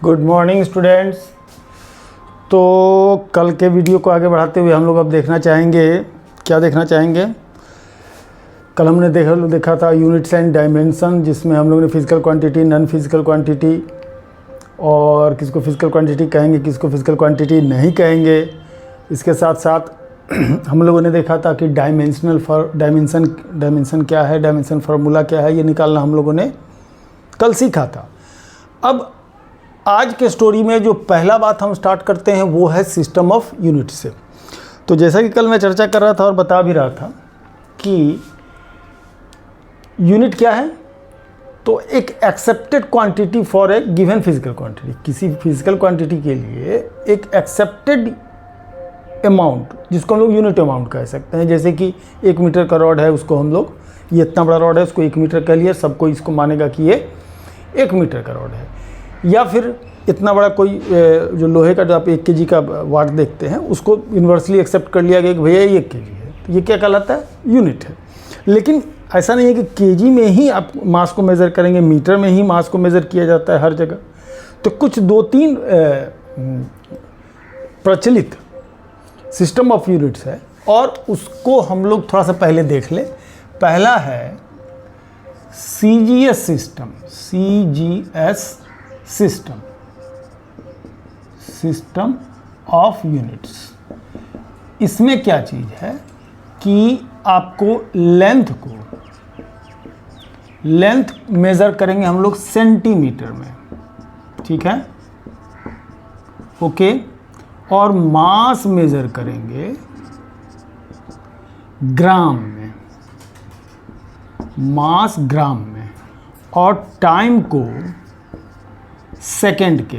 Good morning students. तो कल के वीडियो को आगे बढ़ाते हुए हम लोग अब देखना चाहेंगे, क्या देखना चाहेंगे। कल हमने देखा था यूनिट्स एंड डायमेंशन, जिसमें हम लोगों ने physical quantity, non physical quantity और किसको फिजिकल क्वांटिटी कहेंगे, किसको फिजिकल क्वांटिटी नहीं कहेंगे। इसके साथ साथ हम लोगों ने देखा था कि डायमेंशन क्या है, डायमेंशन फार्मूला क्या है, ये निकालना हम लोगों ने कल सीखा था। अब आज के स्टोरी में जो पहला बात हम स्टार्ट करते हैं वो है सिस्टम ऑफ यूनिट से। तो जैसा कि कल मैं चर्चा कर रहा था और बता भी रहा था कि यूनिट क्या है, तो एक accepted quantity for a given physical quantity. किसी फिजिकल क्वांटिटी के लिए एक एक्सेप्टेड अमाउंट, जिसको हम लोग यूनिट अमाउंट कह सकते हैं। जैसे कि 1 मीटर का रॉड है, उसको हम लोग, ये इतना बड़ा रॉड है, उसको 1 मीटर कह लिया, सबको इसको मानेगा कि ये 1 मीटर का रॉड है। या फिर इतना बड़ा कोई जो लोहे का, जो आप 1 kg का वाट देखते हैं, उसको यूनिवर्सली एक्सेप्ट कर लिया गया कि भैया ये 1 kg है, तो ये क्या कहलाता है, यूनिट है। लेकिन ऐसा नहीं है कि केजी में ही आप मास को मेज़र करेंगे, मीटर में ही मास को मेज़र किया जाता है हर जगह। तो कुछ 2-3 प्रचलित सिस्टम ऑफ यूनिट्स है और उसको हम लोग थोड़ा सा पहले देख लें। पहला है CGS system, CGS system of units. इसमें क्या चीज़ है कि आपको लेंथ मेज़र करेंगे हम लोग सेंटीमीटर में, ठीक है, ओके। और मास मेज़र करेंगे ग्राम में, मास ग्राम में, और टाइम को सेकंड के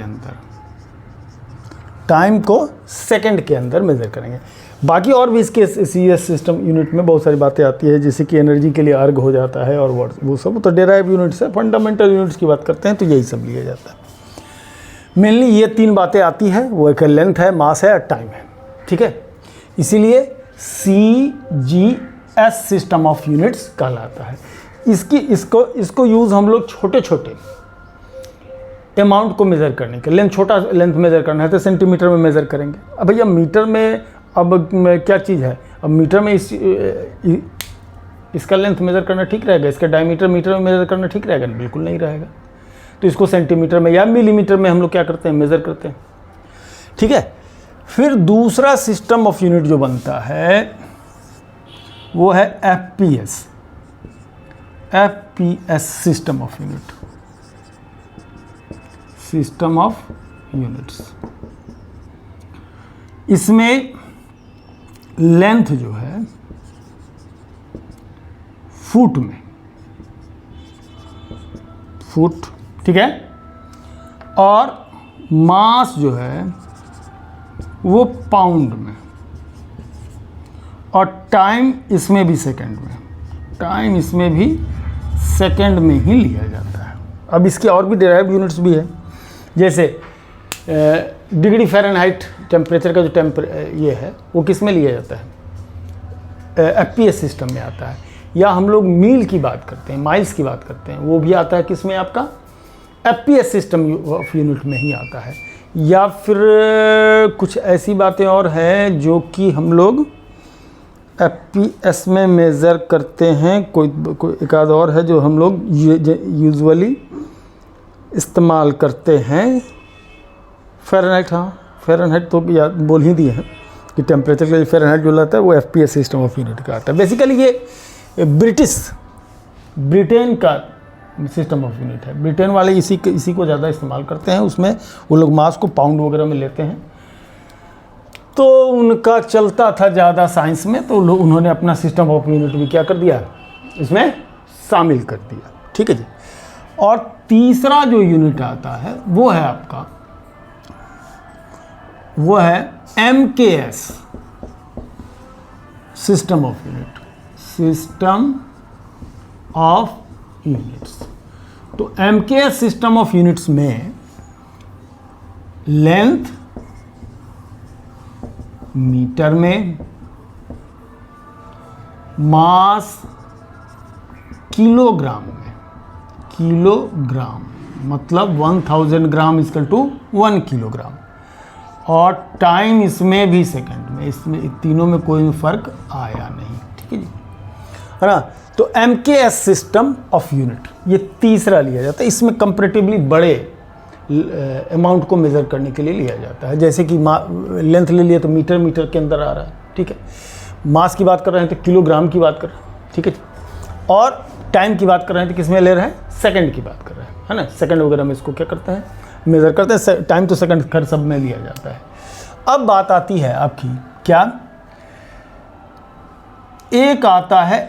अंदर, मेज़र करेंगे। बाकी और भी इसके CGS सिस्टम यूनिट में बहुत सारी बातें आती है, जैसे कि एनर्जी के लिए अर्ग हो जाता है और वो सब तो डेराइव यूनिट्स है। फंडामेंटल यूनिट्स की बात करते हैं तो यही सब लिया जाता है। मेनली ये 3 बातें आती है, वो एक लेंथ है, मास है और टाइम है, ठीक है। इसीलिए CGS सिस्टम ऑफ यूनिट्स कहलाता है। इसको यूज़ हम लोग छोटे छोटे अमाउंट को मेज़र करने के, छोटा लेंथ मेज़र करना है तो सेंटीमीटर में मेज़र करेंगे। अब भैया मीटर में अब क्या चीज़ है, अब मीटर में इसका लेंथ मेज़र करना ठीक रहेगा, इसका डायमीटर मीटर में मेज़र करना ठीक रहेगा? बिल्कुल नहीं रहेगा। तो इसको सेंटीमीटर में या मिलीमीटर में हम लोग क्या करते हैं, मेज़र करते हैं, ठीक है। फिर दूसरा सिस्टम ऑफ यूनिट जो बनता है वो है FPS system of unit, system of units. इसमें लेंथ जो है फुट में, ठीक है, और मास जो है वो पाउंड में, और टाइम इसमें भी सेकंड में, टाइम इसमें भी सेकंड में ही लिया जाता है। अब इसके और भी डेराइव्ड यूनिट्स भी है, जैसे डिग्री फ़ारेनहाइट टेम्परेचर का जो ये है वो किस में लिया जाता है, FPS सिस्टम में आता है। या हम लोग मील की बात करते हैं, माइल्स की बात करते हैं, वो भी आता है किस में, आपका FPS सिस्टम ऑफ यूनिट में ही आता है। या फिर कुछ ऐसी बातें और हैं जो कि हम लोग FPS में मेज़र करते हैं। कोई एक आध और है जो हम लोग यूजुअली इस्तेमाल करते हैं। फ़ारेनहाइट, हाँ फ़ारेनहाइट तो याद बोल ही दिए हैं कि टेम्परेचर का जो फ़ारेनहाइट जो आता है वो FPS सिस्टम ऑफ यूनिट का आता है। बेसिकली ये ब्रिटेन का सिस्टम ऑफ यूनिट है। ब्रिटेन वाले इसी को ज़्यादा इस्तेमाल करते हैं। उसमें वो लोग मास को पाउंड वगैरह में लेते हैं, तो उनका चलता था ज़्यादा साइंस में, तो उन्होंने अपना सिस्टम ऑफ यूनिट भी क्या कर दिया, इसमें शामिल कर दिया, ठीक है जी। और तीसरा जो यूनिट आता है वो है आपका, वो है MKS system of unit, system of units. तो MKS सिस्टम ऑफ यूनिट्स में लेंथ मीटर में, मास किलोग्राम में, किलोग्राम मतलब 1000 ग्राम इक्वल टू 1 किलोग्राम, और टाइम इसमें भी सेकंड में, इसमें तीनों में कोई फ़र्क आया नहीं। ठीक है जी, है ना। तो MKS सिस्टम ऑफ यूनिट ये तीसरा लिया जाता है। इसमें कंपैरेटिवली बड़े अमाउंट को मेज़र करने के लिए लिया जाता है। जैसे कि लेंथ ले लिया तो मीटर के अंदर आ रहा है। ठीक है, मास की बात कर रहे हैं तो किलोग्राम की बात कर रहे हैं। ठीक है, और टाइम की बात कर रहे हैं तो किस में ले रहे हैं, सेकंड की बात कर रहे हैं, है ना। सेकंड वगैरह में इसको क्या करते हैं, मेज़र करते हैं। टाइम तो सेकंड खैर सब में लिया जाता है। अब बात आती है आपकी क्या, एक आता है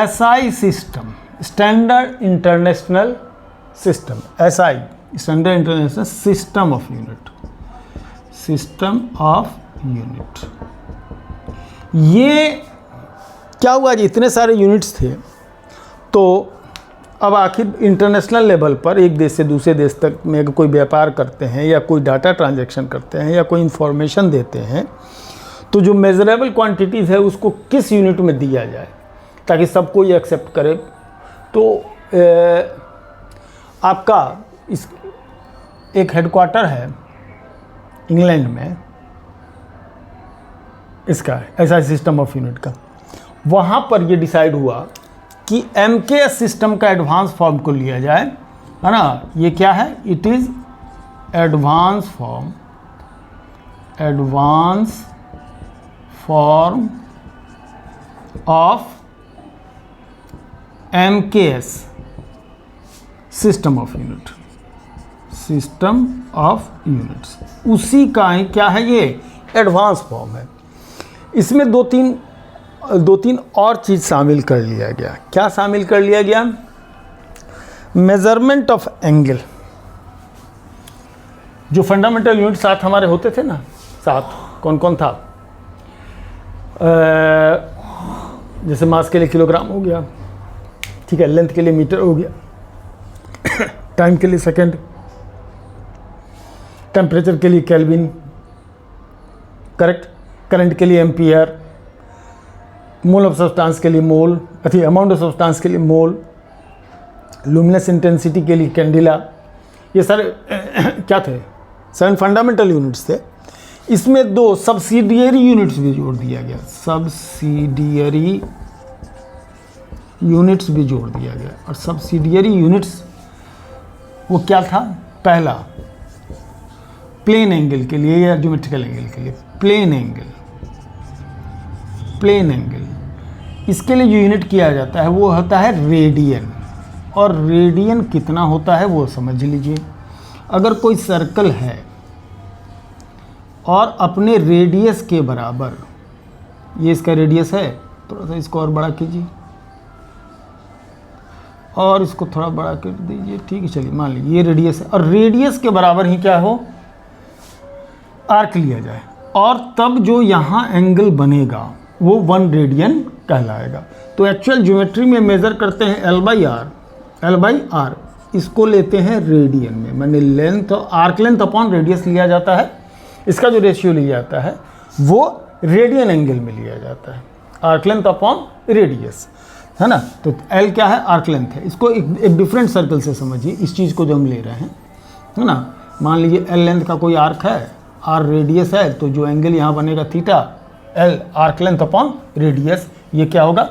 SI system, standard international system, SI standard international system of unit, system of unit. ये क्या हुआ जी, इतने सारे यूनिट्स थे, तो अब आखिर इंटरनेशनल लेवल पर एक देश से दूसरे देश तक में अगर कोई व्यापार करते हैं या कोई डाटा ट्रांजैक्शन करते हैं या कोई इंफॉर्मेशन देते हैं, तो जो मेजरेबल क्वांटिटीज़ है उसको किस यूनिट में दिया जाए ताकि सब कोई एक्सेप्ट करे। तो आपका इस एक हेडक्वार्टर है इंग्लैंड में इसका, ऐसा सिस्टम ऑफ यूनिट का। वहाँ पर ये डिसाइड हुआ कि MKS सिस्टम का एडवांस फॉर्म को लिया जाए, है ना। ये क्या है, it is advance form of MKS system of unit, system of units, उसी का ही क्या है, ये एडवांस फॉर्म है। इसमें दो तीन और चीज़ शामिल कर लिया गया। क्या शामिल कर लिया गया, मेजरमेंट ऑफ एंगल। जो फंडामेंटल यूनिट 7 हमारे होते थे ना, 7 कौन कौन था, जैसे मास के लिए किलोग्राम हो गया, ठीक है, लेंथ के लिए मीटर हो गया, टाइम के लिए सेकंड, टेम्परेचर के लिए केल्विन, करेक्ट, करंट के लिए एम्पियर, मोल ऑफ सब्सटेंस के लिए मोल, अमाउंट ऑफ सब्सटेंस के लिए मोल, लुमिनस इंटेंसिटी के लिए कैंडिला। ये सारे क्या थे, 7 फंडामेंटल यूनिट्स थे। इसमें 2 सब्सिडियरी यूनिट्स भी जोड़ दिया गया, सब्सिडियरी यूनिट्स भी जोड़ दिया गया। और सब्सिडियरी यूनिट्स वो क्या था, पहला प्लेन एंगल के लिए या ज्योमेट्रिकल एंगल के लिए, प्लेन एंगल, इसके लिए जो यूनिट किया जाता है वो होता है रेडियन। और रेडियन कितना होता है वो समझ लीजिए। अगर कोई सर्कल है और अपने रेडियस के बराबर, ये इसका रेडियस है, थोड़ा सा इसको और बड़ा कीजिए और इसको थोड़ा बड़ा कर दीजिए, ठीक है, चलिए मान लीजिए ये रेडियस है, और रेडियस के बराबर ही क्या हो, आर्क लिया जाए, और तब जो यहाँ एंगल बनेगा वो 1 रेडियन कहलाएगा। तो एक्चुअल ज्योमेट्री में मेज़र करते हैं L बाई आर, इसको लेते हैं रेडियन में, मैंने length, arc length upon radius लिया जाता है। इसका जो रेशियो लिया जाता है वो रेडियन एंगल में लिया जाता है, आर्क लेंथ अपॉन रेडियस, है ना। तो L क्या है, आर्क लेंथ है। इसको एक डिफरेंट सर्कल से समझिए इस चीज़ को जो हम ले रहे हैं, है ना। मान लीजिए L लेंथ का कोई आर्क है, R रेडियस है, तो जो एंगल यहाँ बनेगा theta, L arc length upon radius, ये क्या होगा,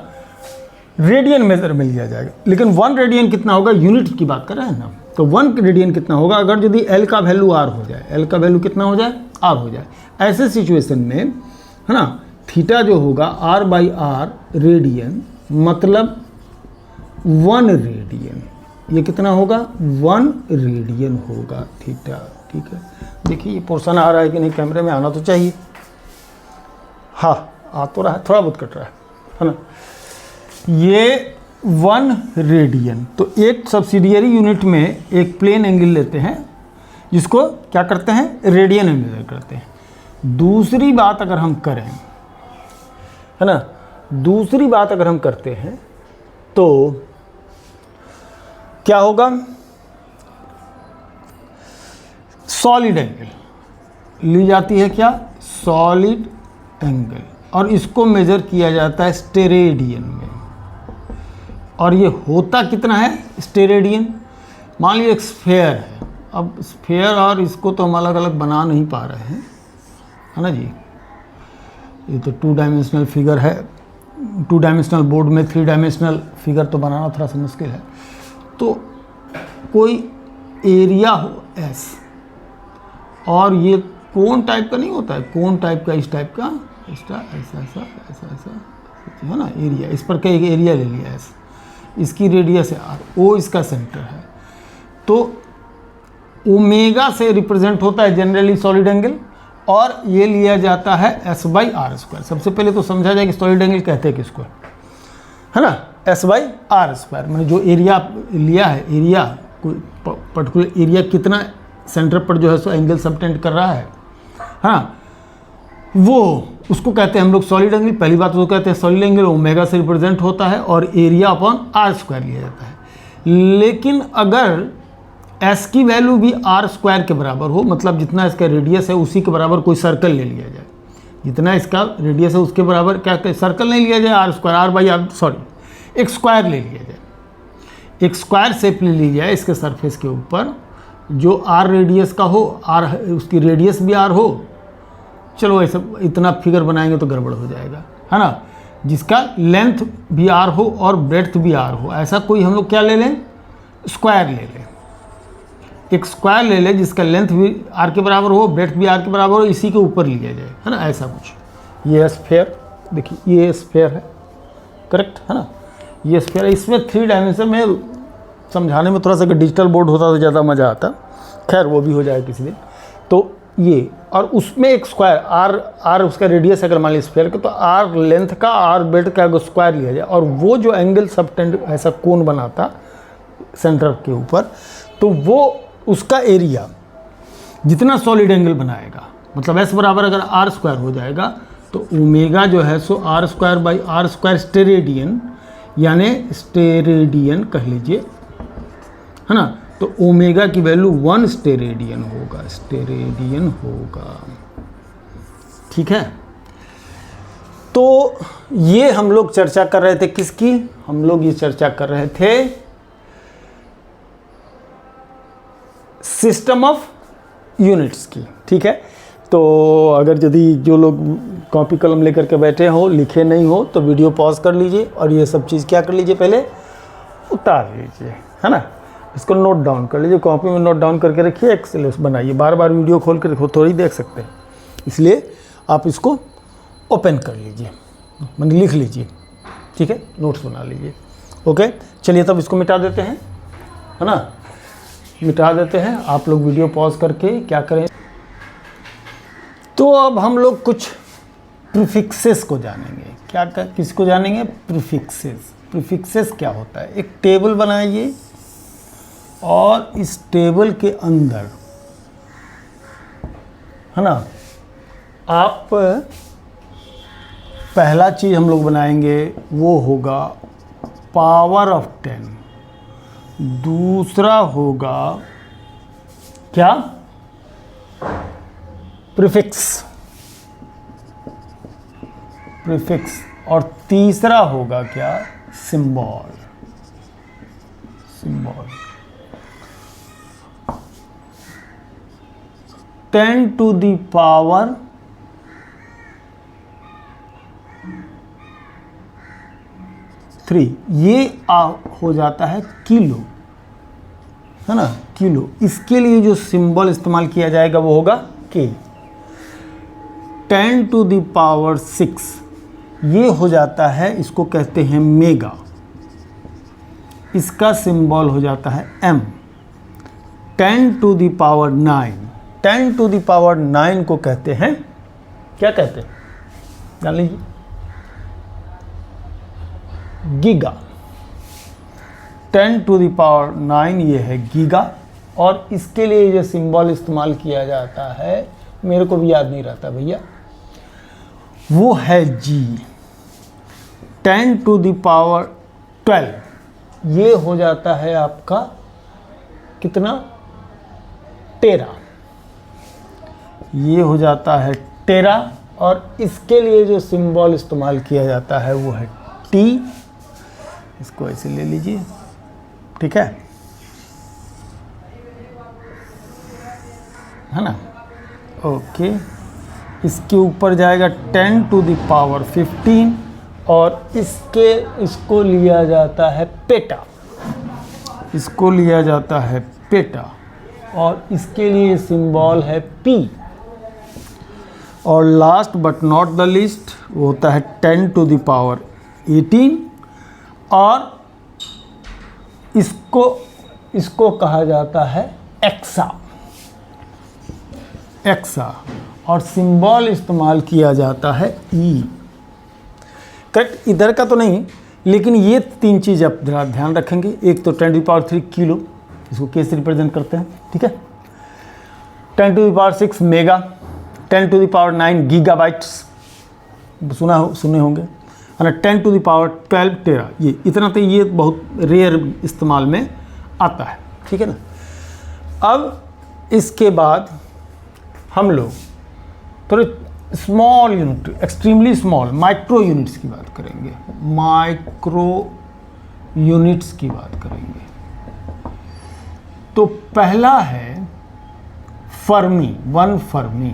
रेडियन मेजर में लिया जाएगा। लेकिन 1 रेडियन कितना होगा, यूनिट की बात कर रहे हैं ना, तो 1 रेडियन कितना होगा अगर यदि L का वैल्यू R हो जाए, L का वैल्यू कितना हो जाए, R हो जाए। ऐसे सिचुएशन में, है ना, थीटा जो होगा R बाई R रेडियन, मतलब 1 रेडियन, ये कितना होगा, 1 रेडियन होगा थीटा, ठीक है। देखिए ये पोर्शन आ रहा है कि नहीं, कैमरे में आना तो चाहिए, हाँ आ तो रहा है, थोड़ा बहुत कट रहा है ना। ये 1 रेडियन, तो एक सब्सिडियरी यूनिट में एक प्लेन एंगल लेते हैं जिसको क्या करते हैं, रेडियन में मेजर करते हैं। दूसरी बात अगर हम करें, है ना, दूसरी बात अगर हम करते हैं तो क्या होगा, सॉलिड एंगल ली जाती है, क्या, सॉलिड एंगल, और इसको मेजर किया जाता है स्टेरेडियन में। और ये होता कितना है, स्टेरेडियन, मान लीजिए एक स्फेयर है, अब स्फेयर और इसको तो हम अलग अलग बना नहीं पा रहे हैं, है ना जी। ये तो 2 डायमेंशनल फिगर है, 2 डायमेंशनल बोर्ड में 3 डायमेंशनल फिगर तो बनाना थोड़ा सा मुश्किल है। तो कोई एरिया हो एस, और ये कोन टाइप का नहीं होता है, कोन टाइप का, इस टाइप का, ऐसा ऐसा ऐसा ऐसा ऐसा है ना एरिया, इस पर का एक एरिया ले लिया एस, इसकी रेडियस है आर, ओ इसका सेंटर है। तो ओमेगा से रिप्रेजेंट होता है जनरली सॉलिड एंगल, और ये लिया जाता है एस बाई आर स्क्वायर। सबसे पहले तो समझा जाए कि सॉलिड एंगल कहते हैं किसको, है ना, एस बाई आर स्क्वायर। मैंने जो एरिया लिया है, एरिया कोई पर्टिकुलर एरिया कितना सेंटर पर जो है सो एंगल सबटेंड कर रहा है, हाँ, वो उसको कहते हैं हम लोग सॉलिड एंगल। पहली बात वो कहते हैं सॉलिड एंगल ओमेगा से रिप्रेजेंट होता है और एरिया अपॉन आर स्क्वायर लिया जाता है। लेकिन अगर एस की वैल्यू भी आर स्क्वायर के बराबर हो, मतलब जितना इसका रेडियस है उसी के बराबर कोई सर्कल ले लिया जाए, जितना इसका रेडियस है उसके बराबर, क्या सर्कल नहीं लिया जाए, R square, R by R, sorry, एक स्क्वायर ले लिया जाए, एक स्क्वायर शेप ले ली जाए इसके सरफेस के ऊपर, जो आर रेडियस का हो, आर उसकी रेडियस भी आर हो, चलो ऐसा इतना फिगर बनाएंगे तो गड़बड़ हो जाएगा, है ना, जिसका लेंथ भी आर हो और ब्रेड्थ भी आर हो, ऐसा कोई हम लोग क्या ले लें, स्क्वायर ले लें। एक स्क्वायर ले लें जिसका लेंथ भी आर के बराबर हो, ब्रेड्थ भी आर के बराबर हो, इसी के ऊपर लिया जाए, है ना, ऐसा कुछ। ये स्फेयर, देखिए ये स्फेयर है, करेक्ट है ना, ये स्फेयर है। इसमें 3 डायमेंशन में समझाने में थोड़ा सा डिजिटल बोर्ड होता तो ज़्यादा मज़ा आता, खैर वो भी हो जाए किसी दिन। तो ये, और उसमें एक स्क्वायर, आर उसका रेडियस अगर मान लीजिए स्फेयर का, तो आर लेंथ का, आर ब्रेड्थ का स्क्वायर लिया जाए, और वो जो एंगल सबटेंड ऐसा कोन बनाता सेंटर के ऊपर, तो वो उसका एरिया जितना सॉलिड एंगल बनाएगा, मतलब एस बराबर अगर आर स्क्वायर हो जाएगा, तो ओमेगा जो है सो R square by R square steradian, यानी स्टेरेडियन कह लीजिए, है ना। तो ओमेगा की वैल्यू 1 स्टेरेडियन होगा, स्टेरेडियन होगा, ठीक है। तो ये हम लोग चर्चा कर रहे थे किसकी, हम लोग ये चर्चा कर रहे थे सिस्टम ऑफ यूनिट्स की, ठीक है। तो अगर यदि जो लोग कॉपी कलम लेकर के बैठे हो, लिखे नहीं हो, तो वीडियो पॉज कर लीजिए और ये सब चीज़ क्या कर लीजिए, पहले उतार लीजिए, है ना, इसको नोट डाउन कर लीजिए, कॉपी में नोट डाउन करके रखिए, एक्सेल बनाइए, बार बार वीडियो खोल कर थोड़ी देख सकते हैं, इसलिए आप इसको ओपन कर लीजिए, मैंने लिख लीजिए, ठीक है, नोट्स बना लीजिए। ओके, चलिए तब इसको मिटा देते हैं, है ना, मिटा देते हैं। आप लोग वीडियो पॉज करके क्या करें, तो अब हम लोग कुछ प्रीफिक्सेस को जानेंगे। क्या किसको जानेंगे, प्रीफिक्सेस। प्रीफिक्सेस क्या होता है, एक टेबल बनाइए और इस टेबल के अंदर, है ना, आप पहला चीज़ हम लोग बनाएंगे वो होगा पावर ऑफ 10, दूसरा होगा क्या, प्रीफिक्स, प्रीफिक्स, और तीसरा होगा क्या, symbol, symbol. 10 to the power 3, ये हो जाता है किलो, है ना, किलो। इसके लिए जो सिंबल इस्तेमाल किया जाएगा वो होगा के। 10 टू द पावर 6 ये हो जाता है, इसको कहते हैं मेगा, इसका सिंबल हो जाता है m। 10 to the power 9, 10 to the power 9 को कहते हैं, क्या कहते हैं, जान लीजिए, गीगा। 10 टू द पावर 9 ये है गीगा, और इसके लिए जो सिंबल इस्तेमाल किया जाता है, मेरे को भी याद नहीं रहता भैया, वो है G। 10 टू द पावर 12 ये हो जाता है आपका कितना, टेरा, ये हो जाता है टेरा, और इसके लिए जो सिंबल इस्तेमाल किया जाता है वो है T। इसको ऐसे ले लीजिए, ठीक है, है ना। ओके, इसके ऊपर जाएगा 10 टू द पावर 15 और इसको लिया जाता है पेटा, इसको लिया जाता है पेटा और इसके लिए सिंबल है P। और last but not the least वो होता है 10 टू द पावर 18 और इसको कहा जाता है एक्सा, एक्सा और सिंबल इस्तेमाल किया जाता है E। करेक्ट, इधर का तो नहीं, लेकिन ये 3 चीज़ आप ध्यान रखेंगे। एक तो 10 टू द पावर 3 किलो, इसको के से रिप्रेजेंट करते हैं, ठीक है। 10 to the power 6 mega, 10 to the power 9 gigabytes, सुने होंगे, है ना। 10 टू द पावर 12 टेरा, ये इतना तो ये बहुत रेयर इस्तेमाल में आता है, ठीक है ना। अब इसके बाद हम लोग थोड़े small unit, extremely small micro units की बात करेंगे, माइक्रो यूनिट्स की बात करेंगे। तो पहला है फर्मी, 1 फर्मी।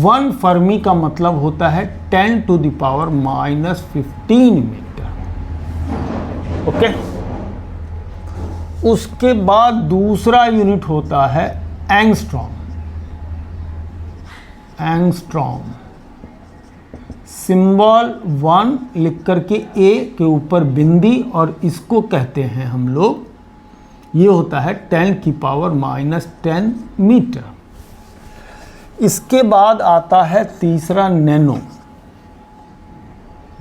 1 फर्मी का मतलब होता है 10 to the power -15 metre. Okay, उसके बाद दूसरा यूनिट होता है एंगस्ट्रॉम। एंगस्ट्रॉम सिंबल 1 लिख करके ए के ऊपर बिंदी और इसको कहते हैं हम लोग, ये होता है 10 की पावर -10 मीटर। इसके बाद आता है तीसरा नैनो,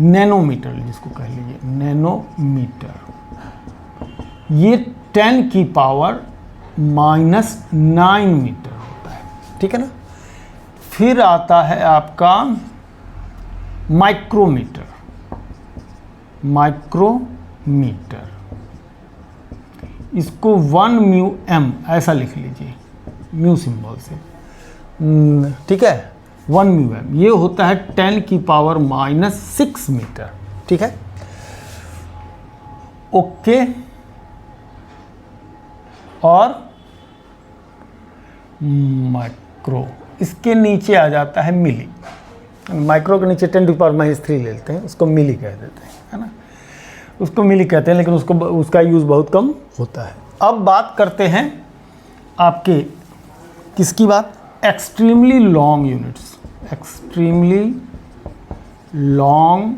नैनोमीटर जिसको कह लीजिए, नैनोमीटर। ये 10 की पावर -9 मीटर होता है, ठीक है ना। फिर आता है आपका माइक्रोमीटर, माइक्रोमीटर इसको 1 म्यू एम ऐसा लिख लीजिए, म्यू सिंबल से, ठीक है। 1 म्यू एम ये होता है 10 की पावर -6 मीटर, ठीक है। ओके, और माइक्रो, इसके नीचे आ जाता है मिली। माइक्रो के नीचे 10 टू पावर -3 ले लेते हैं, उसको मिली कह देते हैं, है ना। उसको मिली कहते हैं, लेकिन उसका यूज़ बहुत कम होता है। अब बात करते हैं आपके किसकी बात, extremely long units, extremely long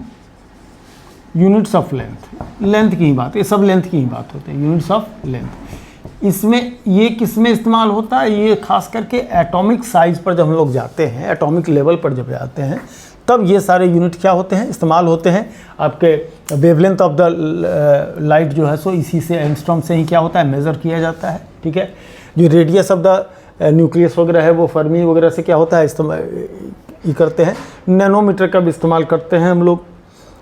units of length, length की ही बात, ये सब लेंथ की ही बात होती है, यूनिट्स ऑफ लेंथ। इसमें ये किस में इस्तेमाल होता है, ये खास करके एटॉमिक साइज पर जब हम लोग जाते हैं, एटॉमिक लेवल पर जब जाते हैं, तब ये सारे यूनिट क्या होते हैं, इस्तेमाल होते हैं। आपके वेवलेंथ ऑफ द लाइट जो है सो इसी से, एंगस्ट्रॉम से ही क्या होता है, मेज़र किया जाता है, ठीक है। जो रेडियस ऑफ द न्यूक्लियस वगैरह है वो फर्मी वगैरह से क्या होता है, इस्तेमाल ये करते हैं। नैनोमीटर का भी इस्तेमाल करते हैं हम लोग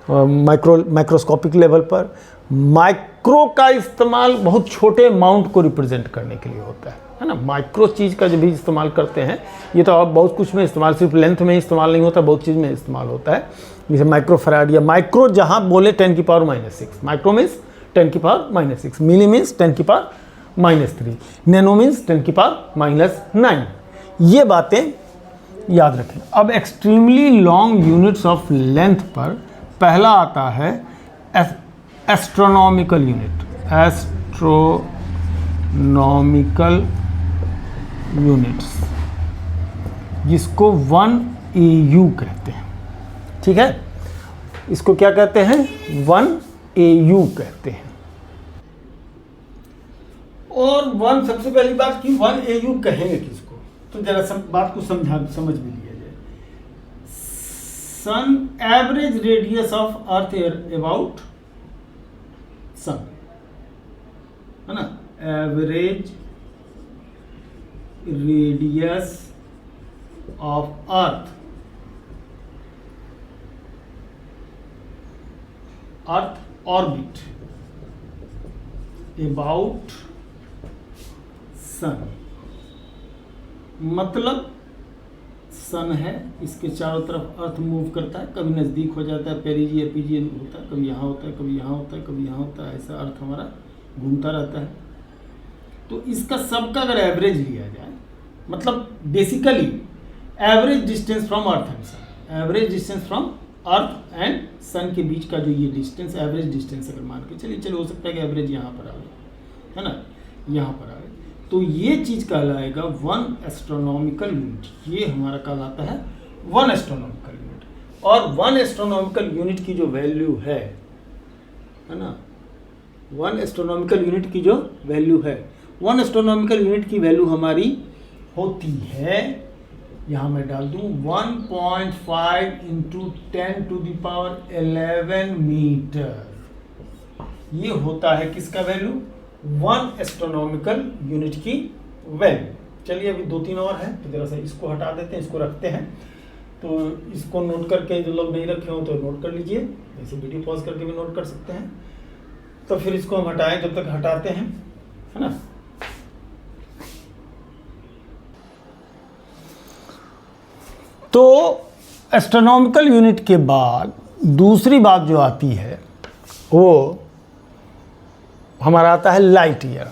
माइक्रोस्कोपिक लेवल पर। माइक्रो का इस्तेमाल बहुत छोटे अमाउंट को रिप्रेजेंट करने के लिए होता है ना। माइक्रो चीज़ का जब भी इस्तेमाल करते हैं, ये तो अब बहुत कुछ में इस्तेमाल, सिर्फ लेंथ में ही इस्तेमाल नहीं होता, बहुत चीज़ में इस्तेमाल होता है। जैसे माइक्रो फैराड या माइक्रो जहाँ बोले 10 की पावर -6, माइक्रो मीन्स 10 की पावर -6, मिली मीन्स 10 की पावर -3, नैनो मीन्स 10 की पावर -9। ये बातें याद रखें। अब extremely long units of length पर पहला आता है एस्ट्रोनॉमिकल यूनिट, एस्ट्रोनॉमिकल यूनिट्स, जिसको 1 AU कहते हैं, ठीक है। इसको क्या कहते हैं, 1 AU कहते हैं। और 1 सबसे पहली बात कि 1 AU कहेंगे किसको, तो जरा सब बात को समझ भी लिया जाए। Sun, average radius of earth about sun, है ना, average radius of earth orbit about sun. मतलब सन है, इसके चारों तरफ अर्थ मूव करता है, कभी नज़दीक हो जाता है, पेरिजियन एपीजियन होता है, कभी यहाँ होता है, कभी यहाँ होता है, कभी यहाँ होता है, ऐसा अर्थ हमारा घूमता रहता है। तो इसका सबका अगर एवरेज लिया जाए, मतलब basically average distance from earth and sun, average distance from earth and sun के बीच का जो ये डिस्टेंस, एवरेज डिस्टेंस अगर मान के चलिए, हो सकता है कि एवरेज यहाँ पर आए, है ना, यहाँ पर आए, तो ये चीज़ कहलाएगा 1 एस्ट्रोनॉमिकल यूनिट। ये हमारा कहलाता है 1 एस्ट्रोनॉमिकल यूनिट। और 1 एस्ट्रोनॉमिकल यूनिट की जो वैल्यू है ना, 1 एस्ट्रोनॉमिकल यूनिट की जो वैल्यू है, 1 एस्ट्रोनॉमिकल यूनिट की वैल्यू हमारी होती है, यहाँ मैं डाल दूँ 1.5 × 10⁻11 मीटर। ये होता है किसका वैल्यू? 1 एस्ट्रोनॉमिकल यूनिट की वैल्यू। चलिए अभी 2-3 और हैं, तो जरा सा इसको हटा देते हैं, इसको रखते हैं। तो इसको नोट करके, जो लोग नहीं रखे हो तो नोट कर लीजिए, ऐसे वीडियो पॉज करके भी नोट कर सकते हैं। तो फिर इसको हम हटाएं, जब तक हटाते हैं, है ना। तो एस्ट्रोनॉमिकल यूनिट के बाद दूसरी बात जो आती है वो हमारा आता है लाइट ईयर।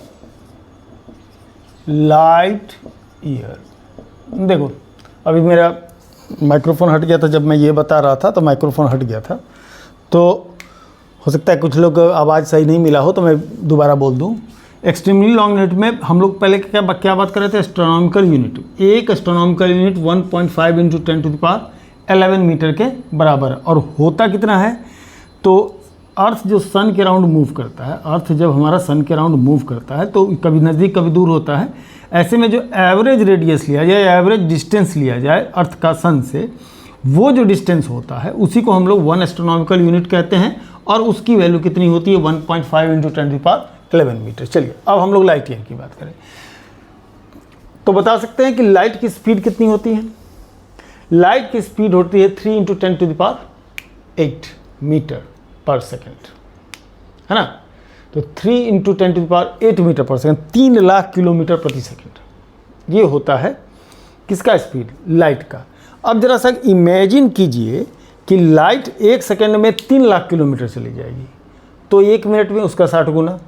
लाइट ईयर, देखो अभी मेरा माइक्रोफोन हट गया था, जब मैं ये बता रहा था तो माइक्रोफोन हट गया था, तो हो सकता है कुछ लोग आवाज़ सही नहीं मिला हो, तो मैं दोबारा बोल दूं। एक्सट्रीमली लॉन्ग यूनिट में हम लोग पहले क्या बात कर रहे थे? Astronomical unit. एक एस्ट्रोनॉमिकल यूनिट 1.5 × 10⁻11 मीटर के बराबर है। और होता कितना है? तो अर्थ जो सन के राउंड मूव करता है, अर्थ जब हमारा सन के राउंड मूव करता है तो कभी नज़दीक कभी दूर होता है। ऐसे में जो एवरेज रेडियस लिया जाए, एवरेज डिस्टेंस लिया जाए अर्थ का सन से, वो जो डिस्टेंस होता है उसी को हम लोग 1 एस्ट्रोनॉमिकल यूनिट कहते हैं। और उसकी वैल्यू कितनी होती है? 1.5 × 10⁻11 मीटर। चलिए अब हम लोग लाइट ईयर की बात करें, तो बता सकते हैं कि लाइट की स्पीड कितनी होती है? लाइट की स्पीड होती है 3 × 10⁸ मीटर पर सेकेंड, है ना। तो 3 × 10⁸ मीटर पर सेकेंड, 3 लाख किलोमीटर प्रति सेकेंड, ये होता है किसका स्पीड? लाइट का। अब जरा सा इमेजिन कीजिए कि लाइट 1 सेकेंड में 3 लाख किलोमीटर चली जाएगी, तो 1 मिनट में उसका 60 गुना,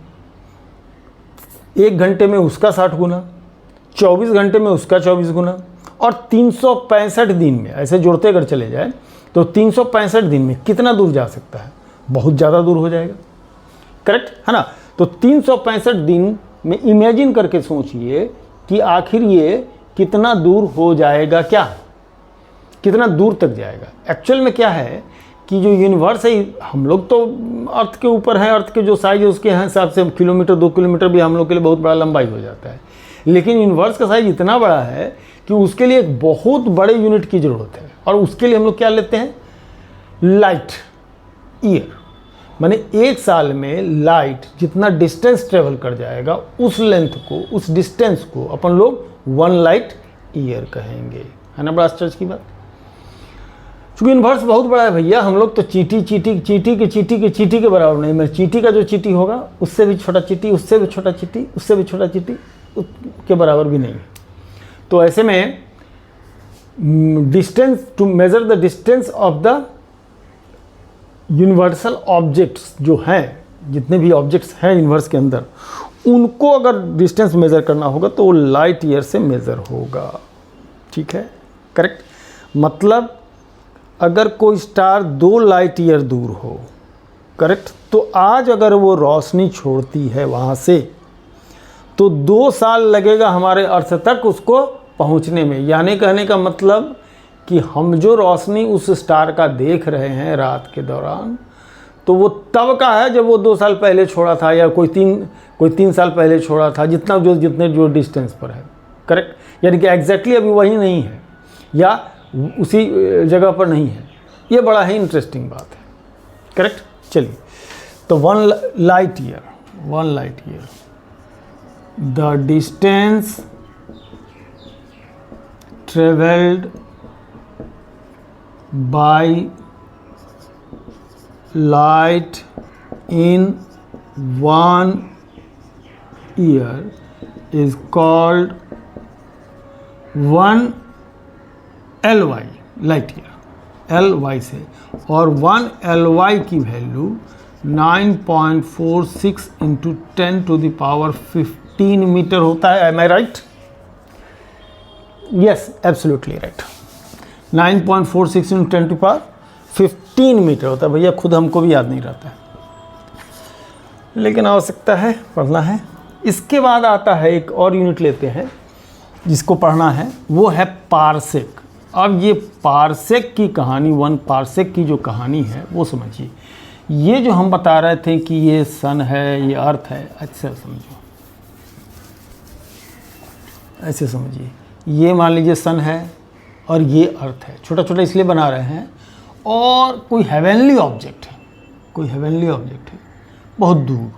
1 घंटे में उसका 60 गुना, 24 घंटे में उसका 24 गुना, और 365 दिन में, ऐसे जोड़ते अगर चले जाए तो 365 दिन में कितना दूर जा सकता है? बहुत ज़्यादा दूर हो जाएगा, करेक्ट है ना। तो 365 दिन में इमेजिन करके सोचिए कि आखिर ये कितना दूर हो जाएगा, क्या कितना दूर तक जाएगा। एक्चुअल में क्या है कि जो यूनिवर्स है, हम लोग तो अर्थ के ऊपर हैं, अर्थ के जो साइज है उसके हिसाब से किलोमीटर 2 किलोमीटर भी हम लोग के लिए बहुत बड़ा लंबाई हो जाता है। लेकिन यूनिवर्स का साइज इतना बड़ा है कि उसके लिए एक बहुत बड़े यूनिट की ज़रूरत है, और उसके लिए हम लोग क्या लेते हैं? Light year. माने 1 साल में लाइट जितना डिस्टेंस ट्रेवल कर जाएगा, उस लेंथ को, उस डिस्टेंस को अपन लोग 1 लाइट ईयर कहेंगे, है ना। बड़ा आश्चर्य की बात। चूँकि यूनिवर्स बहुत बड़ा है भैया, हम लोग तो चीटी के बराबर नहीं। मेरे चीटी का जो चीटी होगा उससे भी छोटा चीटी, उससे भी छोटा चीटी, उससे भी छोटा चीटी के बराबर भी नहीं। तो ऐसे में distance, to measure the distance of the universal objects जो हैं, जितने भी ऑब्जेक्ट्स हैं यूनिवर्स के अंदर, उनको अगर डिस्टेंस मेज़र करना होगा तो वो लाइट ईयर से मेज़र होगा, ठीक है, करेक्ट। मतलब अगर कोई स्टार 2 लाइट ईयर दूर हो, करेक्ट, तो आज अगर वो रोशनी छोड़ती है वहाँ से, तो 2 साल लगेगा हमारे अर्थ तक उसको पहुँचने में। यानी कहने का मतलब कि हम जो रोशनी उस स्टार का देख रहे हैं रात के दौरान, तो वो तब का है जब वो 2 साल पहले छोड़ा था, या कोई 3 साल पहले छोड़ा था, जितने जो डिस्टेंस पर है, करेक्ट। यानी कि एग्जैक्टली अभी वही नहीं है या उसी जगह पर नहीं है। ये बड़ा ही इंटरेस्टिंग बात है, करेक्ट। चलिए, तो 1 light year, the distance travelled by light in 1 year is called 1 ly, light year, ly से। और 1 ly की वैल्यू 9.46 × 10⁻15 15 मीटर होता है। Am I right? Yes, absolutely right. 9.46 × 10⁻15 metre होता है। भैया खुद हमको भी याद नहीं रहता है, लेकिन आवश्यकता है, पढ़ना है। इसके बाद आता है एक और यूनिट लेते हैं जिसको पढ़ना है, वो है पारसेक। अब ये पारसेक की कहानी, 1 पारसेक की जो कहानी है वो समझिए। ये जो हम बता रहे थे कि ये सन है, ये अर्थ है, अच्छा समझो, ऐसे समझिए। ये मान लीजिए सन है और ये अर्थ है। छोटा छोटा इसलिए बना रहे हैं, और कोई हेवनली ऑब्जेक्ट है, कोई हेवनली ऑब्जेक्ट है बहुत दूर,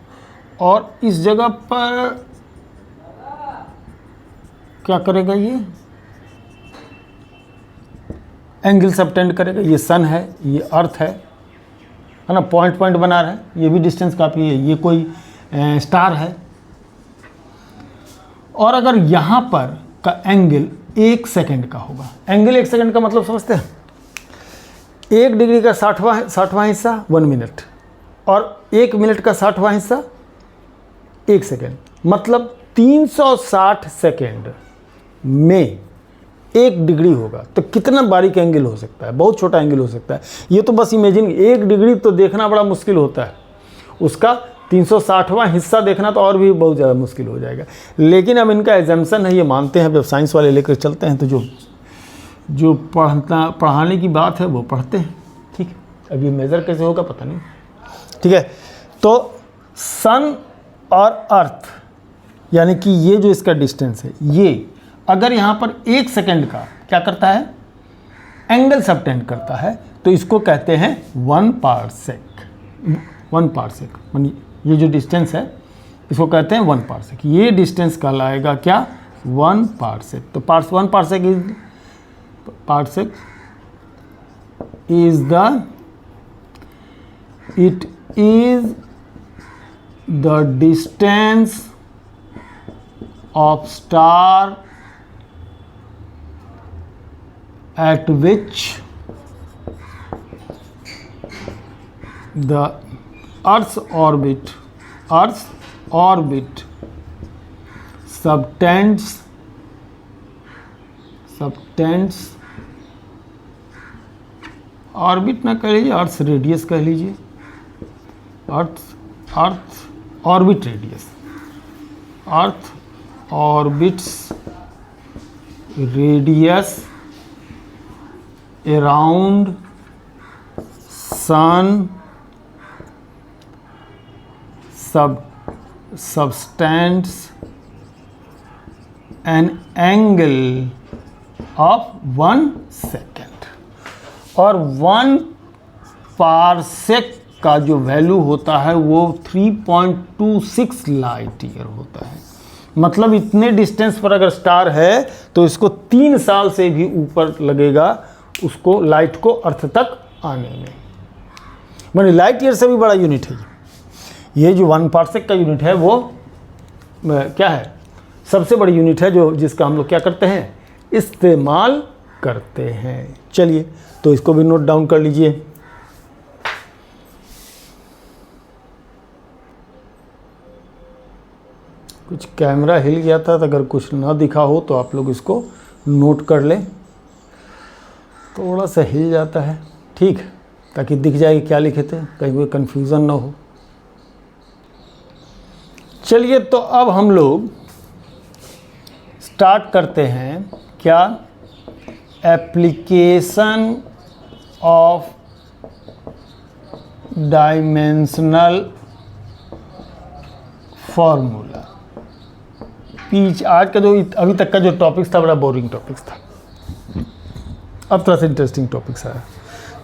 और इस जगह पर क्या करेगा, ये एंगल सबटेंड करेगा। ये सन है, ये अर्थ है ना, पॉइंट पॉइंट बना रहे हैं। ये भी डिस्टेंस काफ़ी है। ये कोई स्टार है, और अगर यहाँ पर का एंगल 1 सेकंड का होगा। एंगल 1 सेकंड का मतलब समझते हैं? 1 डिग्री का 60वां हिस्सा 1 मिनट, और 1 मिनट का 60वां हिस्सा 1 सेकंड, मतलब 360 सेकंड में 1 डिग्री होगा। तो कितना बारीक एंगल हो सकता है, बहुत छोटा एंगल हो सकता है। ये तो बस इमेजिन, 1 डिग्री तो देखना बड़ा मुश्किल होता है, उसका 360वां हिस्सा देखना तो और भी बहुत ज़्यादा मुश्किल हो जाएगा। लेकिन अब इनका एजम्पशन है, ये मानते हैं। जब साइंस वाले लेकर चलते हैं तो जो पढ़ाने की बात है वो पढ़ते हैं, ठीक है। अब ये मेज़र कैसे होगा पता नहीं, ठीक है। तो सन और अर्थ, यानी कि ये जो इसका डिस्टेंस है, ये अगर यहाँ पर 1 सेकंड का क्या करता है, एंगल सबटेंड करता है, तो इसको कहते हैं 1 पारसेक। 1 पारसेक मानी ये जो डिस्टेंस है इसको कहते हैं 1 पारसेक। ये डिस्टेंस कहलाएगा क्या, 1 पारसेक। तो 1 parsec is the distance of star at which the Earth's orbit subtends orbit ना कह लीजिए, अर्थ रेडियस कह लीजिए, earth orbit radius, earth orbits radius around sun subtends an angle of 1 second। और 1 पारसेक का जो वैल्यू होता है वो 3.26 लाइट ईयर होता है। मतलब इतने डिस्टेंस पर अगर स्टार है तो इसको 3 साल से भी ऊपर लगेगा उसको, लाइट को अर्थ तक आने में। माने लाइट ईयर से भी बड़ा यूनिट है ये जो 1 पारसेक का यूनिट है, वो क्या है, सबसे बड़ी यूनिट है जो जिसका हम लोग क्या करते हैं, इस्तेमाल करते हैं। चलिए तो इसको भी नोट डाउन कर लीजिए। कुछ कैमरा हिल गया था, तो अगर कुछ ना दिखा हो तो आप लोग इसको नोट कर लें। थोड़ा सा हिल जाता है, ठीक, ताकि दिख जाए क्या लिखे थे, कहीं कोई कन्फ्यूज़न ना हो। चलिए तो अब हम लोग स्टार्ट करते हैं क्या, एप्लीकेशन ऑफ डायमेंशनल फार्मूला। आज का जो अभी तक का जो टॉपिक्स था बड़ा बोरिंग टॉपिक्स था, अब थोड़ा सा इंटरेस्टिंग टॉपिक्स आया।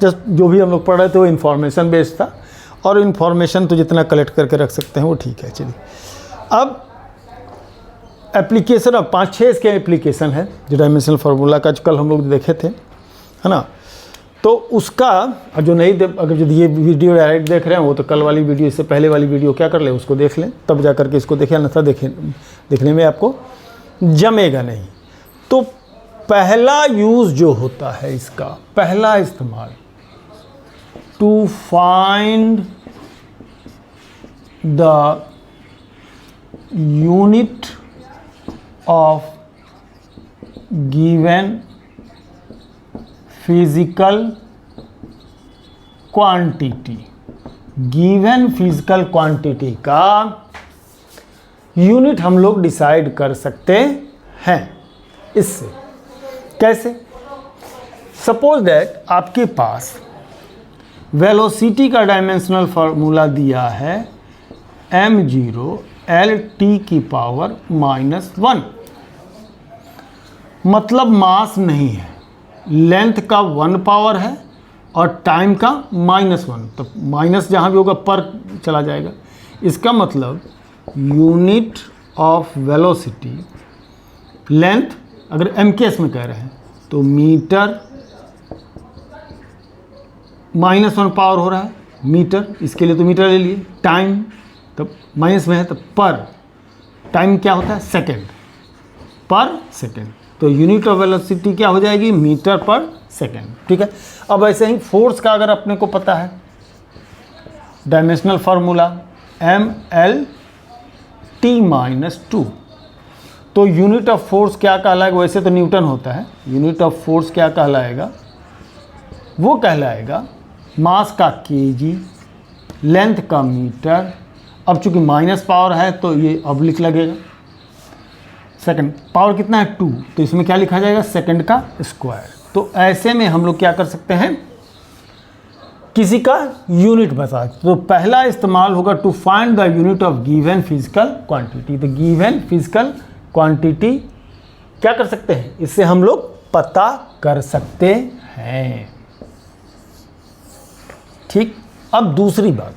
जस्ट जो भी हम लोग पढ़ रहे थे वो इन्फॉर्मेशन बेस्ड था, और इन्फॉर्मेशन तो जितना कलेक्ट करके रख सकते हैं वो ठीक है। चलिए अब एप्लीकेशन, अब 5-6 इसके एप्लीकेशन है जो डायमेंशनल फार्मूला का जो कल हम लोग देखे थे, है ना। तो उसका जो नहीं, अगर यदि ये वीडियो डायरेक्ट देख रहे हैं वो तो कल वाली वीडियो, इससे पहले वाली वीडियो क्या कर लें, उसको देख लें, तब जा करके इसको देखें, अन्यथा देखने में आपको जमेगा नहीं। तो पहला यूज़ जो होता है इसका, पहला इस्तेमाल, to find the unit of given physical quantity, given physical quantity का यूनिट हम लोग डिसाइड कर सकते हैं। इससे कैसे? सपोज दैट आपके पास वेलोसिटी का डायमेंशनल फार्मूला दिया है m0 L⁻⁻1, मतलब मास नहीं है, लेंथ का 1 पावर है और टाइम का -1, तो माइनस जहाँ भी होगा पर चला जाएगा। इसका मतलब यूनिट ऑफ वेलोसिटी, लेंथ अगर MKS में कह रहे हैं तो मीटर -1 पावर हो रहा है मीटर, इसके लिए तो मीटर ले लिए। टाइम तो माइनस में है तो पर, टाइम क्या होता है? सेकेंड पर सेकेंड, तो यूनिट ऑफ वेलोसिटी क्या हो जाएगी? मीटर पर सेकेंड। ठीक है। अब ऐसे ही फोर्स का अगर अपने को पता है डायमेंशनल फार्मूला mL⁻², तो यूनिट ऑफ फोर्स क्या कहलाएगा? वैसे तो न्यूटन होता है, यूनिट ऑफ फोर्स क्या कहलाएगा? वो कहलाएगा मास का kg, लेंथ का मीटर। अब चूंकि माइनस पावर है तो ये ऑब्लिक लगेगा। सेकंड पावर कितना है? 2, तो इसमें क्या लिखा जाएगा? सेकंड का स्क्वायर। तो ऐसे में हम लोग क्या कर सकते हैं? किसी का यूनिट बता, तो पहला इस्तेमाल होगा to find the unit of given physical quantity. तो गिवन फिजिकल क्वांटिटी क्या कर सकते हैं? इससे हम लोग पता कर सकते हैं। ठीक। अब दूसरी बात,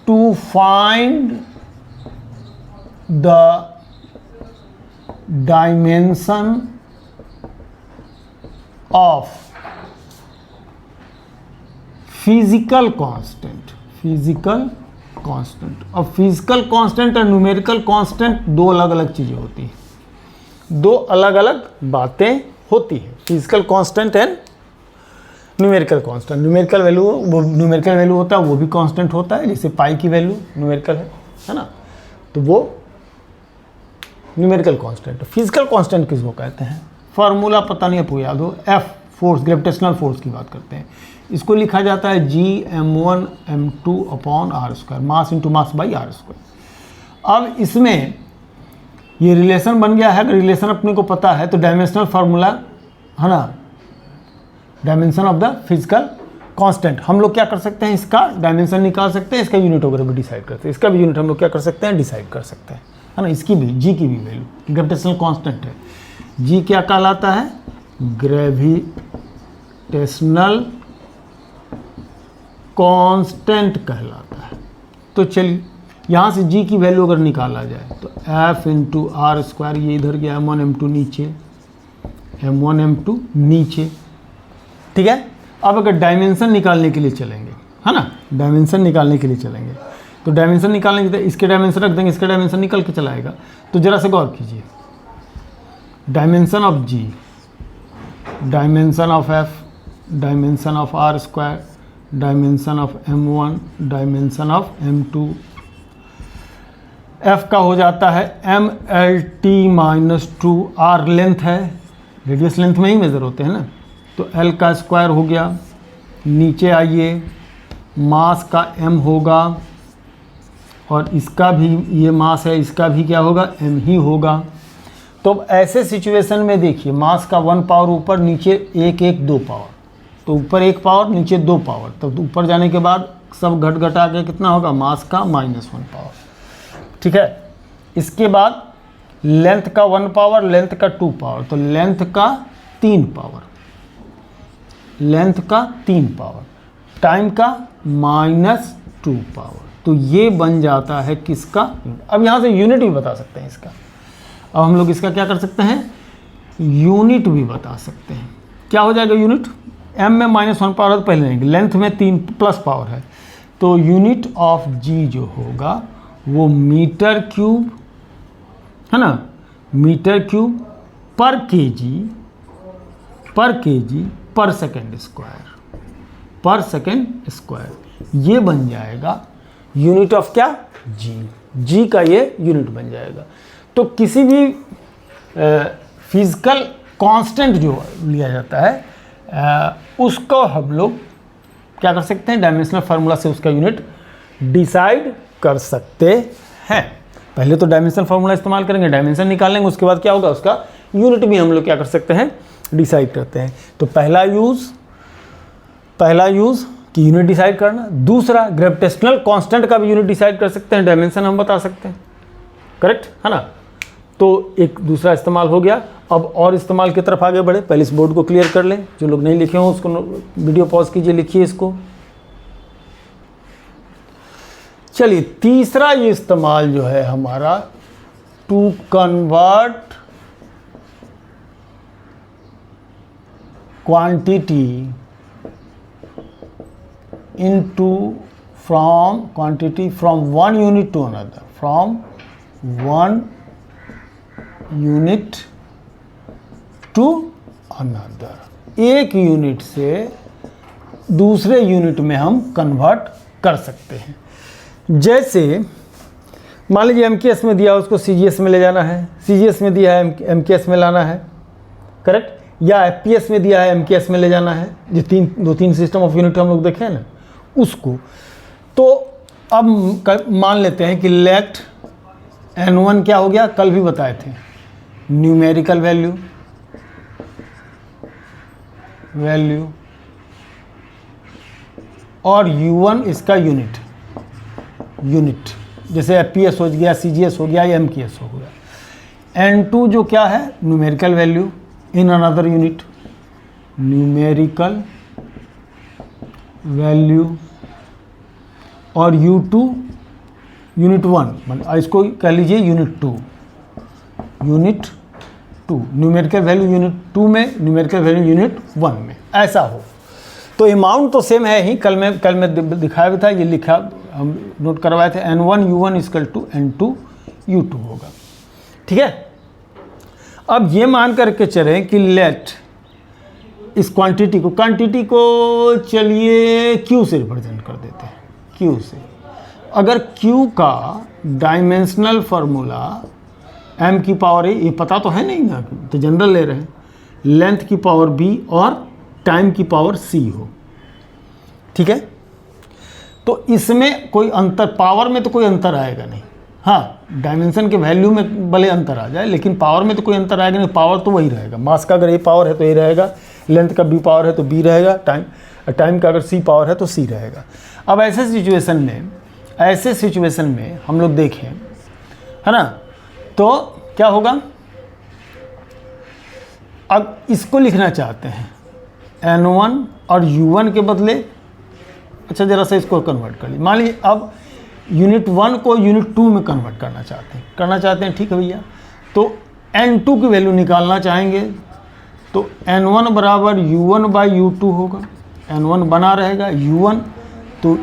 to find the dimension of physical constant, physical constant. अब फिजिकल कांस्टेंट और न्यूमेरिकल कांस्टेंट दो अलग अलग चीजें होती हैं, दो अलग अलग बातें होती है। Physical constant and numerical constant. Numerical value, वो न्यूमेरिकल वैल्यू होता है, वो भी कांस्टेंट होता है, जैसे पाई की वैल्यू न्यूमेरिकल है ना, तो वो न्यूमेरिकल कांस्टेंट। फिजिकल कांस्टेंट किसको कहते हैं? फार्मूला पता नहीं आपको याद हो, F फोर्स, ग्रेविटेशनल फोर्स की बात करते हैं। इसको लिखा जाता है Gm1m2/r², mass into mass by r²। अब इसमें ये रिलेशन बन गया है। अगर रिलेशन अपने को पता है तो डायमेंशनल फार्मूला है ना, dimension of the physical constant, हम लोग क्या कर सकते हैं? इसका डायमेंशन निकाल सकते हैं, इसका यूनिट वगैरह भी डिसाइड करते हैं। इसका भी यूनिट हम लोग क्या कर सकते हैं? डिसाइड कर सकते हैं, है ना। इसकी भी, जी की भी वैल्यू, ग्रेविटेशनल कांस्टेंट है, जी क्या कहलाता है? ग्रेविटेशनल कांस्टेंट कहलाता है। तो चलिए यहाँ से जी की वैल्यू अगर निकाला जाए तो F⁻r², ये इधर गया m1 m2 नीचे, m1 m2 नीचे। ठीक है। अब अगर डायमेंशन निकालने के लिए चलेंगे, है ना, डायमेंशन निकालने के लिए चलेंगे, तो डायमेंशन निकालने के लिए इसके डायमेंशन रख देंगे, इसके डायमेंशन निकल के चला आएगा। तो जरा से गौर कीजिए, dimension of G, dimension of F, dimension of r², dimension of m1, dimension of m2। F का हो जाता है mL⁻², r लेंथ है, रेडियस लेंथ में ही मेजर होते हैं ना, तो L का स्क्वायर हो गया। नीचे आइए, मास का m होगा और इसका भी ये मास है, इसका भी क्या होगा? m ही होगा। तो अब ऐसे सिचुएशन में देखिए, मास का 1 पावर ऊपर, नीचे 1 1 2 पावर, तो ऊपर 1 पावर नीचे 2 पावर, तो ऊपर जाने के बाद सब घट घटा के कितना होगा? मास का -1 पावर। ठीक है। इसके बाद लेंथ का 1 पावर, लेंथ का 2 पावर, तो लेंथ का 3 पावर, लेंथ का 3 पावर, टाइम का -2 पावर। तो ये बन जाता है किसका? अब यहाँ से यूनिट भी बता सकते हैं इसका। अब हम लोग इसका क्या कर सकते हैं? यूनिट भी बता सकते हैं। क्या हो जाएगा यूनिट? m में -1 पावर तो पहले लेंगे, लेंथ में 3 प्लस पावर है, तो यूनिट ऑफ जी जो होगा वो मीटर क्यूब, है ना, मीटर क्यूब पर केजी पर सेकेंड स्क्वायर, पर सेकेंड स्क्वायर। ये बन जाएगा यूनिट ऑफ क्या, जी का ये यूनिट बन जाएगा। तो किसी भी फिजिकल कांस्टेंट जो लिया जाता है उसको हम लोग क्या कर सकते हैं, डायमेंशनल फार्मूला से उसका यूनिट डिसाइड कर सकते हैं। पहले तो डायमेंशनल फार्मूला इस्तेमाल करेंगे, डायमेंशन निकालेंगे, उसके बाद क्या होगा, उसका यूनिट भी हम लोग क्या कर सकते हैं, डिसाइड करते हैं। तो पहला यूज़ कि यूनिट डिसाइड करना। दूसरा, ग्रेविटेशनल कांस्टेंट का भी यूनिट डिसाइड कर सकते हैं, डायमेंशन हम बता सकते हैं, करेक्ट है ना। तो एक दूसरा इस्तेमाल हो गया। अब और इस्तेमाल की तरफ आगे बढ़े। पहले इस बोर्ड को क्लियर कर लें, जो लोग नहीं लिखे हों उसको वीडियो पॉज कीजिए, लिखिए इसको। चलिए, तीसरा ये इस्तेमाल जो है हमारा, to convert quantity into from one unit to another, from one unit to another. एक यूनिट से दूसरे यूनिट में हम कन्वर्ट कर सकते हैं। जैसे मान लीजिए MKS में दिया, उसको CGS में ले जाना है, CGS में दिया है MKS में लाना है, करेक्ट, या FPS में दिया है MKS में ले जाना है। जो दो तीन सिस्टम ऑफ यूनिट हम लोग देखे हैं ना, उसको। तो अब मान लेते हैं कि लेट N1 क्या हो गया, कल भी बताए थे, न्यूमेरिकल वैल्यू और U1 इसका यूनिट, जैसे FPS हो गया, CGS हो गया या MKS हो गया। N2 जो क्या है, numerical value in another unit, numerical value, और U2 यूनिट 1, इसको कह लीजिए यूनिट 2, न्यूमेरिकल वैल्यू यूनिट 2 में, न्यूमेरिकल वैल्यू यूनिट 1 में, ऐसा हो। तो अमाउंट तो सेम है ही, कल में दिखाया भी था, ये लिखा हम नोट करवाए थे, N1 U1 equal to N2 U2 होगा, ठीक है। अब ये मान करके चलें कि लेट इस क्वांटिटी को चलिए Q से रिप्रेजेंट कर देते हैं, Q से। अगर Q का डायमेंशनल फार्मूला m की पावर a, ये पता तो है नहीं ना, तो जनरल ले रहे हैं, लेंथ की पावर b और टाइम की पावर c हो, ठीक है। तो इसमें कोई अंतर, पावर में तो कोई अंतर आएगा नहीं। हाँ, डायमेंशन के वैल्यू में भले अंतर आ जाए, लेकिन पावर में तो कोई अंतर आएगा नहीं, पावर तो वही रहेगा। मास का अगर a पावर है तो a रहेगा, लेंथ का b पावर है तो b रहेगा, टाइम का अगर c पावर है तो c रहेगा। अब ऐसे सिचुएशन में हम लोग देखें, है ना, तो क्या होगा, अब इसको लिखना चाहते हैं N1 और U1 के बदले, अच्छा ज़रा सा इसको कन्वर्ट कर लीजिए। मान लीजिए अब यूनिट 1 को यूनिट 2 में कन्वर्ट करना चाहते हैं, ठीक है भैया। तो N2 की वैल्यू निकालना चाहेंगे, तो N1 बराबर U1 बाई U2 होगा, N1 बना रहेगा, U1 तो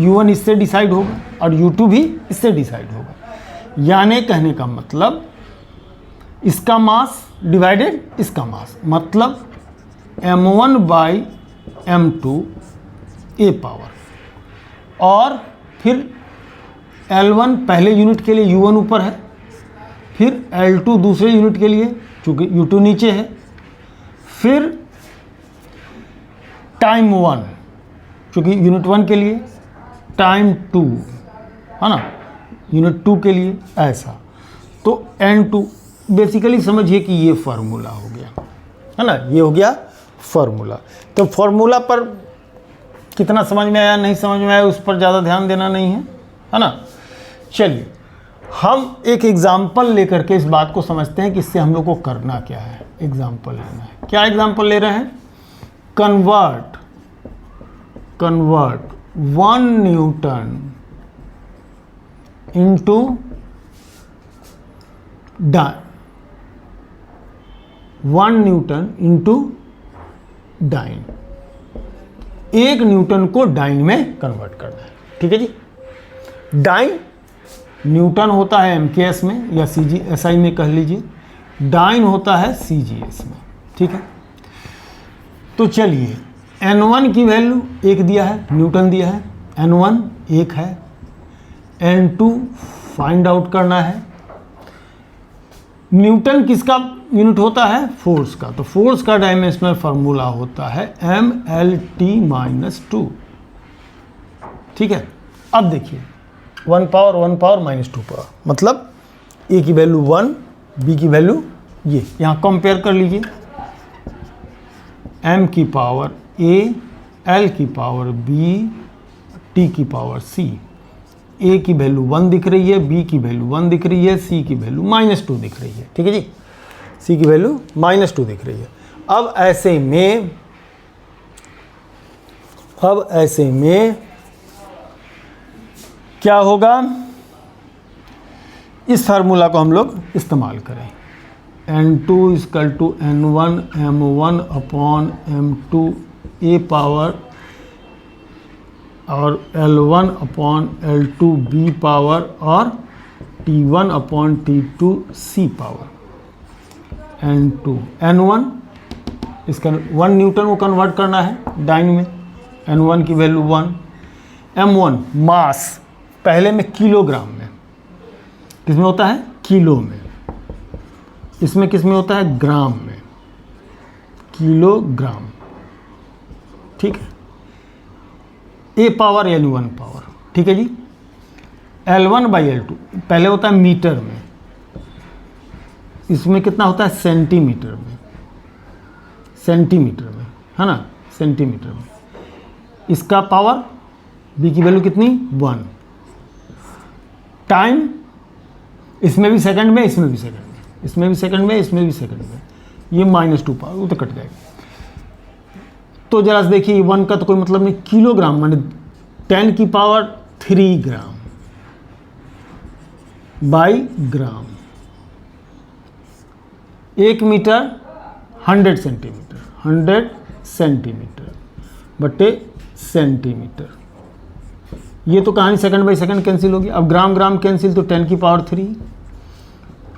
U1 इससे डिसाइड होगा और U2 भी इससे डिसाइड होगा। यानी कहने का मतलब इसका मास डिवाइडेड इसका मास, मतलब M1 by M2 a power, और फिर L1 पहले यूनिट के लिए U1 ऊपर है, फिर L2 दूसरे यूनिट के लिए चूँकि U2 नीचे है, फिर टाइम 1 चूँकि यूनिट 1 के लिए, टाइम 2 है ना, यूनिट 2 के लिए, ऐसा। तो N2 बेसिकली समझिए कि ये फार्मूला हो गया, है ना, ये हो गया फार्मूला। तो फार्मूला पर कितना समझ में आया, नहीं समझ में आया, उस पर ज़्यादा ध्यान देना नहीं है ना। चलिए, हम एक एग्जाम्पल लेकर के इस बात को समझते हैं कि इससे हम लोग को करना क्या है। एग्जाम्पल लेना है, क्या एग्जाम्पल ले रहे हैं, convert 1 newton into dyne, 1 newton into dyne, 1 newton को डाइन में कन्वर्ट करना है, ठीक है जी। डाइन न्यूटन होता है MKS में या SI में कह लीजिए, डाइन होता है CGS में, ठीक है। तो चलिए N1 की वैल्यू 1 दिया है, न्यूटन दिया है, N1 1 है, N2 फाइंड आउट करना है। न्यूटन किसका यूनिट होता है? फोर्स का। तो फोर्स का डायमेंशनल फार्मूला होता है MLT-2। ठीक है, अब देखिए 1 पावर -2 पावर, मतलब ए की वैल्यू 1, बी की वैल्यू ये, यहाँ कंपेयर कर लीजिए, m की पावर a, l की पावर b, t की पावर c। a की वैल्यू 1 दिख रही है, b की वैल्यू 1 दिख रही है, c की वैल्यू -2 दिख रही है। ठीक है जी, c की वैल्यू -2 दिख रही है। अब ऐसे में क्या होगा? इस फार्मूला को हम लोग इस्तेमाल करें, N2 = N1 M1 upon M2 a power और L1 upon L2 b power और T1 upon T2 c power. N2 N1 इसका 1 न्यूटन को कन्वर्ट करना है डाइन में, N1 की वैल्यू 1, M1 मास, पहले में किलोग्राम में, किस में होता है? किलो में। इसमें किस में होता है? ग्राम में, किलोग्राम। ठीक है, a पावर L1 पावर। ठीक है जी, L1/L2 पहले होता है मीटर में, इसमें कितना होता है? सेंटीमीटर में, सेंटीमीटर में, है ना, सेंटीमीटर में। इसका पावर b की वैल्यू कितनी? 1। टाइम, इसमें भी सेकंड में, इसमें भी सेकंड में, इसमें भी सेकंड में, इसमें भी सेकंड में, ये -2 पावर, वो तो कट जाएगा। तो जरा देखिए 1 का तो कोई मतलब नहीं, किलोग्राम माने 10 की power 3 gram by gram. 1 metre 100 centimetre, 100 centimetre बटे सेंटीमीटर। ये तो कहानी सेकंड बाई सेकंड कैंसिल होगी। अब ग्राम ग्राम कैंसिल, तो 10 की पावर 3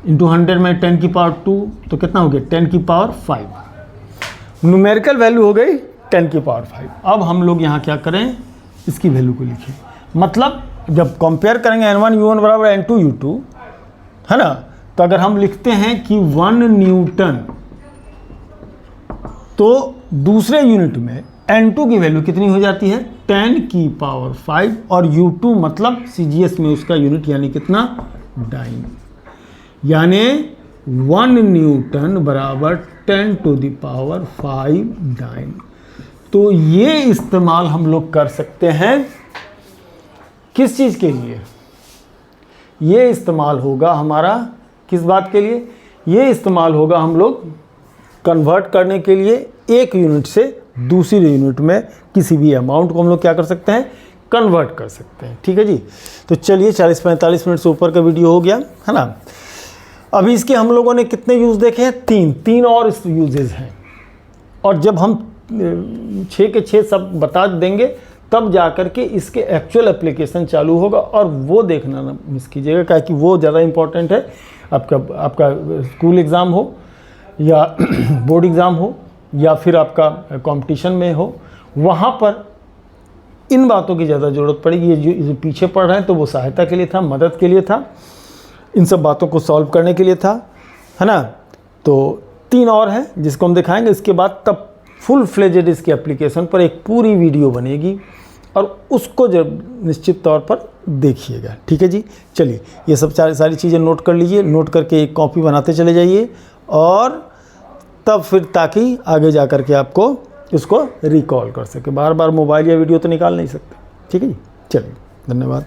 इंटू 100 में 10 की पावर 2, तो कितना हो गया? 10 की पावर 5। न्यूमेरिकल वैल्यू हो गई 10 की पावर 5। अब हम लोग यहाँ क्या करें? इसकी वैल्यू को लिखें। मतलब जब कंपेयर करेंगे N1U1 बराबर N2U2, है ना, तो अगर हम लिखते हैं कि 1 न्यूटन, तो दूसरे यूनिट में N2 की वैल्यू कितनी हो जाती है? 10 की पावर 5, और U2 मतलब CGS में उसका यूनिट यानी कितना? डाइन। यानी 1 न्यूटन बराबर 10 टू द पावर 5 डाइन। तो ये इस्तेमाल हम लोग कर सकते हैं किस चीज़ के लिए? ये इस्तेमाल होगा हमारा किस बात के लिए? ये इस्तेमाल होगा हम लोग कन्वर्ट करने के लिए एक यूनिट से दूसरी यूनिट में किसी भी अमाउंट को हम लोग क्या कर सकते हैं? कन्वर्ट कर सकते हैं। ठीक है जी, तो चलिए 40-45 मिनट से ऊपर का वीडियो हो गया, है ना। अभी इसके हम लोगों ने कितने यूज़ देखे हैं? 3 और यूजेज़ हैं, और जब हम 6 के 6 सब बता देंगे तब जा कर के इसके एक्चुअल एप्लीकेशन चालू होगा, और वो देखना ना मिस कीजिएगा, क्या कि वो ज़्यादा इम्पॉर्टेंट है। आपका स्कूल एग्ज़ाम हो या बोर्ड एग्ज़ाम हो या फिर आपका कंपटीशन में हो, वहाँ पर इन बातों की ज़्यादा ज़रूरत पड़ेगी। ये जो पीछे पढ़ रहे हैं तो वो सहायता के लिए था, मदद के लिए था, इन सब बातों को सॉल्व करने के लिए था, है ना। तो 3 और हैं जिसको हम दिखाएंगे। इसके बाद तब फुल फ्लेजेड इसके एप्लीकेशन पर एक पूरी वीडियो बनेगी, और उसको जब निश्चित तौर पर देखिएगा। ठीक है जी, चलिए ये सब सारी चीज़ें नोट कर लीजिए, नोट करके एक कॉपी बनाते चले जाइए, और तब फिर ताकि आगे जा कर के आपको इसको रिकॉल कर सके। बार बार मोबाइल या वीडियो तो निकाल नहीं सकते। ठीक है जी, चलिए, धन्यवाद।